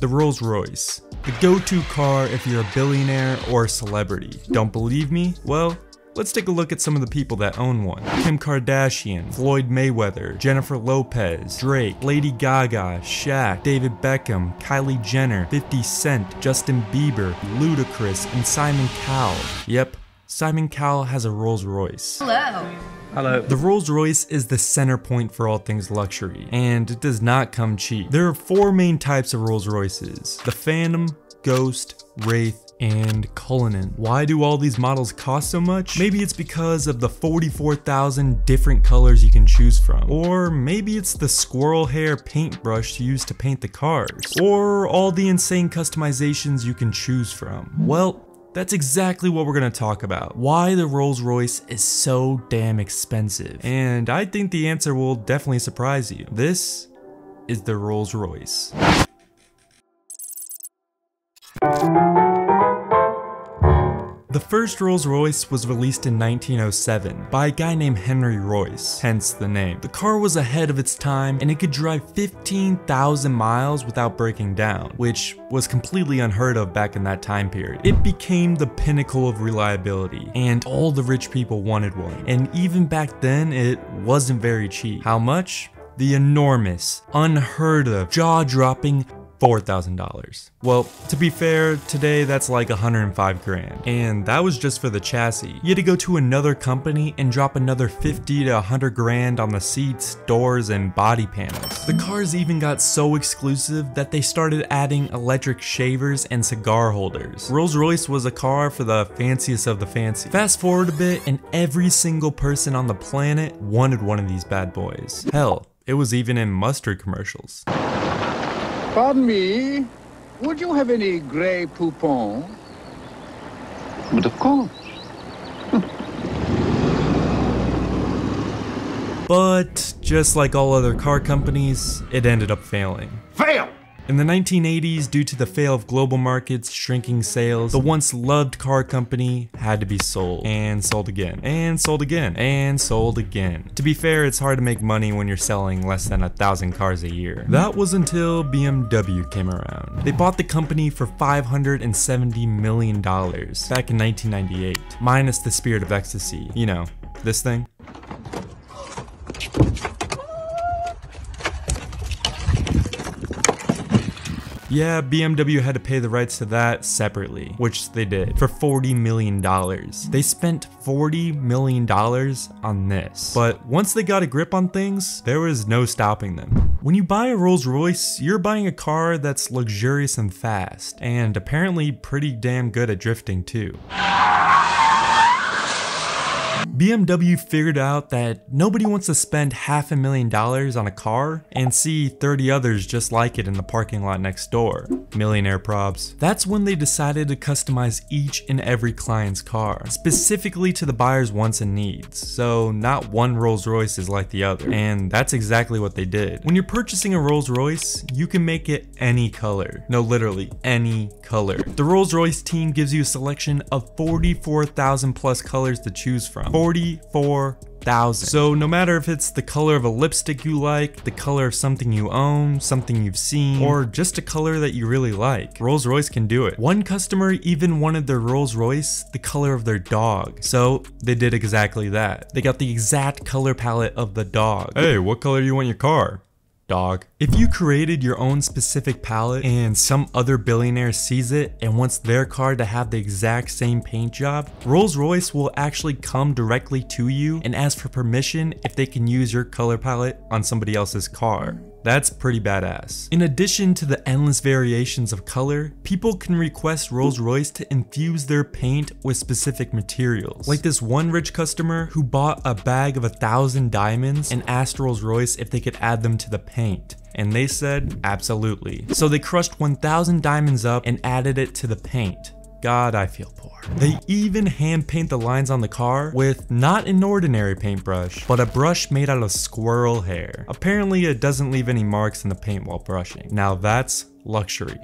the Rolls Royce. The go-to car if you're a billionaire or a celebrity. Don't believe me? Well, let's take a look at some of the people that own one. Kim Kardashian, Floyd Mayweather, Jennifer Lopez, Drake, Lady Gaga, Shaq, David Beckham, Kylie Jenner, 50 Cent, Justin Bieber, Ludacris, and Simon Cowell. Yep, Simon Cowell has a Rolls Royce. Hello. Hello. The Rolls Royce is the center point for all things luxury, and it does not come cheap. There are 4 main types of Rolls Royces: the Phantom, Ghost, Wraith, and Cullinan. Why do all these models cost so much? Maybe it's because of the 44,000 different colors you can choose from. Or maybe it's the squirrel hair paintbrush used to paint the cars. Or all the insane customizations you can choose from. Well, that's exactly what we're gonna talk about. Why the Rolls Royce is so damn expensive. And I think the answer will definitely surprise you. This is the Rolls Royce. The first Rolls Royce was released in 1907 by a guy named Henry Royce, hence the name. The car was ahead of its time and it could drive 15,000 miles without breaking down, which was completely unheard of back in that time period. It became the pinnacle of reliability and all the rich people wanted one. And even back then, it wasn't very cheap. How much? The enormous, unheard of, jaw-dropping $4,000. Well, to be fair, today that's like 105 grand. And that was just for the chassis. You had to go to another company and drop another 50 to 100 grand on the seats, doors, and body panels. The cars even got so exclusive that they started adding electric shavers and cigar holders. Rolls Royce was a car for the fanciest of the fancy. Fast forward a bit and every single person on the planet wanted one of these bad boys. Hell, it was even in mustard commercials. Pardon me, would you have any Grey Poupon? But of course. But just like all other car companies, it ended up failing. Fail! In the 1980s, due to the fail of global markets, shrinking sales, the once loved car company had to be sold, and sold again, and sold again, and sold again. To be fair, it's hard to make money when you're selling less than 1,000 cars a year. That was until BMW came around. They bought the company for $570 million back in 1998, minus the Spirit of Ecstasy. You know, this thing. Yeah, BMW had to pay the rights to that separately, which they did, for $40 million. They spent $40 million on this. But once they got a grip on things, there was no stopping them. When you buy a Rolls Royce, you're buying a car that's luxurious and fast, and apparently pretty damn good at drifting too. BMW figured out that nobody wants to spend $500,000 on a car and see 30 others just like it in the parking lot next door. Millionaire probs. That's when they decided to customize each and every client's car, specifically to the buyer's wants and needs, so not one Rolls Royce is like the other, and that's exactly what they did. When you're purchasing a Rolls Royce, you can make it any color. No, literally, any color. The Rolls Royce team gives you a selection of 44,000 plus colors to choose from. 44,000. So no matter if it's the color of a lipstick you like, the color of something you own, something you've seen, or just a color that you really like, Rolls Royce can do it. One customer even wanted their Rolls Royce the color of their dog. So they did exactly that. They got the exact color palette of the dog. Hey, what color do you want your car? Dog. If you created your own specific palette and some other billionaire sees it and wants their car to have the exact same paint job, Rolls Royce will actually come directly to you and ask for permission if they can use your color palette on somebody else's car. That's pretty badass. In addition to the endless variations of color, people can request Rolls Royce to infuse their paint with specific materials. Like this one rich customer who bought a bag of 1,000 diamonds and asked Rolls Royce if they could add them to the paint. And they said, absolutely. So they crushed 1,000 diamonds up and added it to the paint. God, I feel poor. They even hand paint the lines on the car with not an ordinary paintbrush, but a brush made out of squirrel hair. Apparently it doesn't leave any marks in the paint while brushing. Now that's luxury.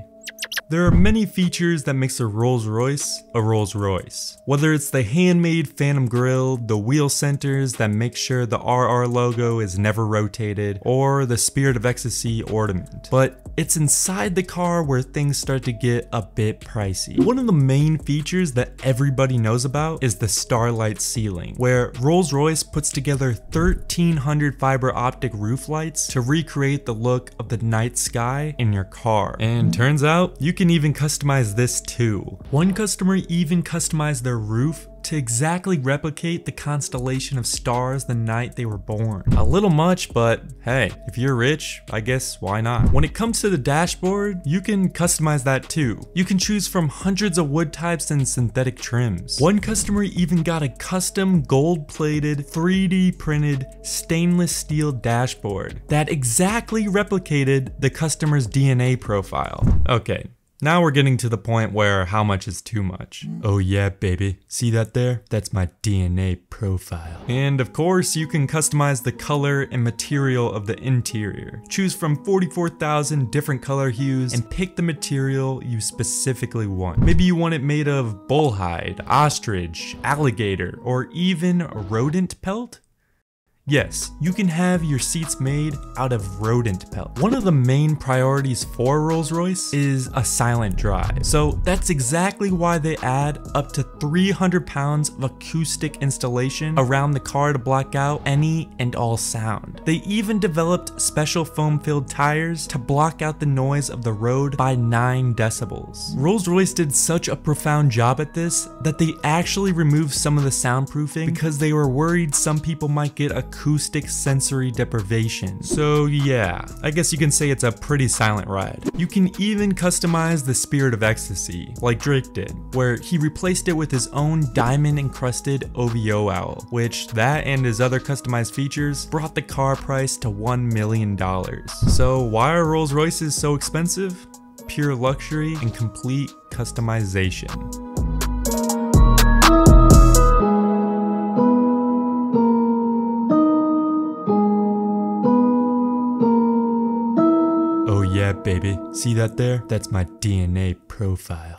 There are many features that makes a Rolls Royce a Rolls Royce. Whether it's the handmade phantom grille, the wheel centers that make sure the RR logo is never rotated, or the Spirit of Ecstasy ornament. But it's inside the car where things start to get a bit pricey. One of the main features that everybody knows about is the Starlight ceiling, where Rolls Royce puts together 1,300 fiber optic roof lights to recreate the look of the night sky in your car. And turns out, you can even customize this too. One customer even customized their roof to exactly replicate the constellation of stars the night they were born. A little much, but hey, if you're rich, I guess why not? When it comes to the dashboard, you can customize that too. You can choose from hundreds of wood types and synthetic trims. One customer even got a custom gold-plated, 3D printed stainless steel dashboard that exactly replicated the customer's DNA profile. Okay. Now we're getting to the point where how much is too much. Oh yeah, baby. See that there? That's my DNA profile. And of course, you can customize the color and material of the interior. Choose from 44,000 different color hues and pick the material you specifically want. Maybe you want it made of bullhide, ostrich, alligator, or even rodent pelt? Yes, you can have your seats made out of rodent pelt. One of the main priorities for Rolls Royce is a silent drive. So that's exactly why they add up to 300 pounds of acoustic installation around the car to block out any and all sound. They even developed special foam-filled tires to block out the noise of the road by 9 decibels. Rolls Royce did such a profound job at this that they actually removed some of the soundproofing because they were worried some people might get acoustic sensory deprivation. So yeah, I guess you can say it's a pretty silent ride. You can even customize the Spirit of Ecstasy, like Drake did, where he replaced it with his own diamond encrusted OVO owl, which that and his other customized features brought the car price to $1 million. So why are Rolls Royces so expensive? Pure luxury and complete customization. Oh yeah, baby. See that there? That's my DNA profile.